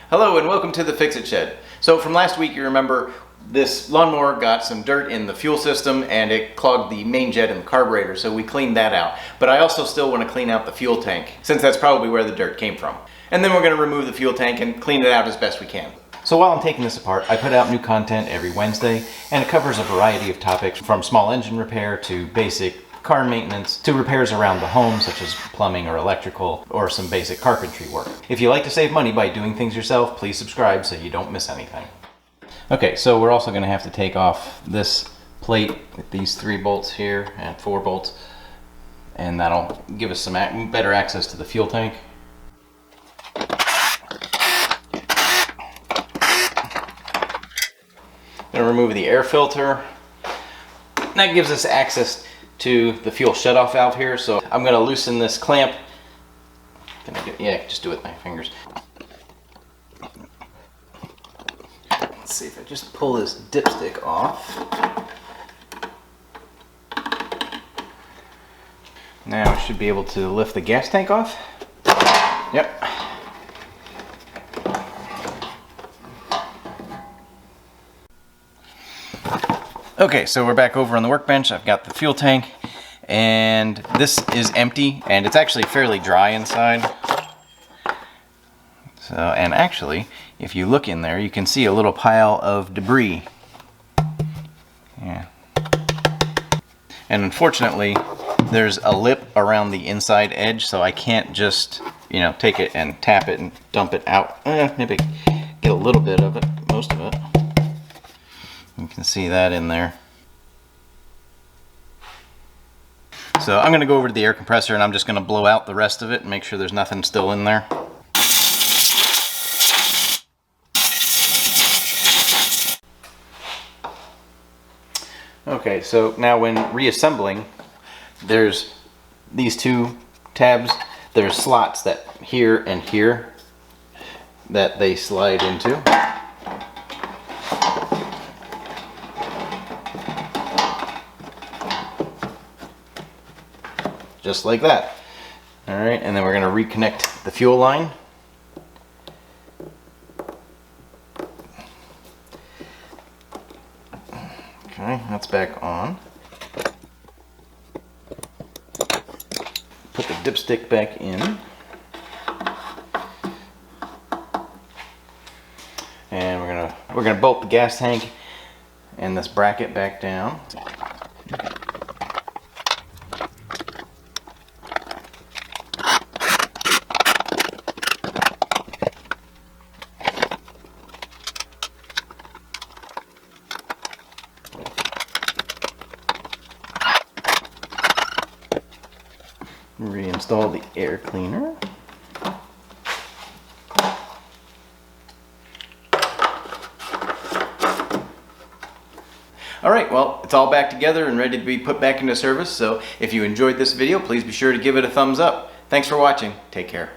Hello and welcome to the Fixit Shed. So from last week, you remember this lawnmower got some dirt in the fuel system and it clogged the main jet and the carburetor, so we cleaned that out. But I also still want to clean out the fuel tank, since that's probably where the dirt came from. And then we're going to remove the fuel tank and clean it out as best we can. So while I'm taking this apart, I put out new content every Wednesday, and it covers a variety of topics from small engine repair to basic car maintenance to repairs around the home such as plumbing or electrical or some basic carpentry work. If you like to save money by doing things yourself, please subscribe so you don't miss anything. Okay, so we're also going to have to take off this plate with these 3 bolts here and 4 bolts, and that'll give us some better access to the fuel tank. Going to remove the air filter. That gives us access to the fuel shutoff valve here, so I'm going to loosen this clamp. Yeah, just do it with my fingers. Let's see if I just pull this dipstick off. Now I should be able to lift the gas tank off. Yep. Okay, so we're back over on the workbench. I've got the fuel tank, and this is empty, and it's actually fairly dry inside. So, and actually, if you look in there, you can see a little pile of debris. Yeah. And unfortunately, there's a lip around the inside edge, so I can't just, take it and tap it and dump it out. Maybe get a little bit of it, most of it. You can see that in there. So I'm going to go over to the air compressor and I'm just going to blow out the rest of it and make sure there's nothing still in there. Okay, so now when reassembling, there's these 2 tabs. There's slots that here and here that they slide into. Just like that. Alright, and then we're going to reconnect the fuel line. Okay, that's back on. Put the dipstick back in. And we're gonna bolt the gas tank and this bracket back down. Reinstall the air cleaner. Alright, well, it's all back together and ready to be put back into service, so if you enjoyed this video, please be sure to give it a thumbs up. Thanks for watching. Take care.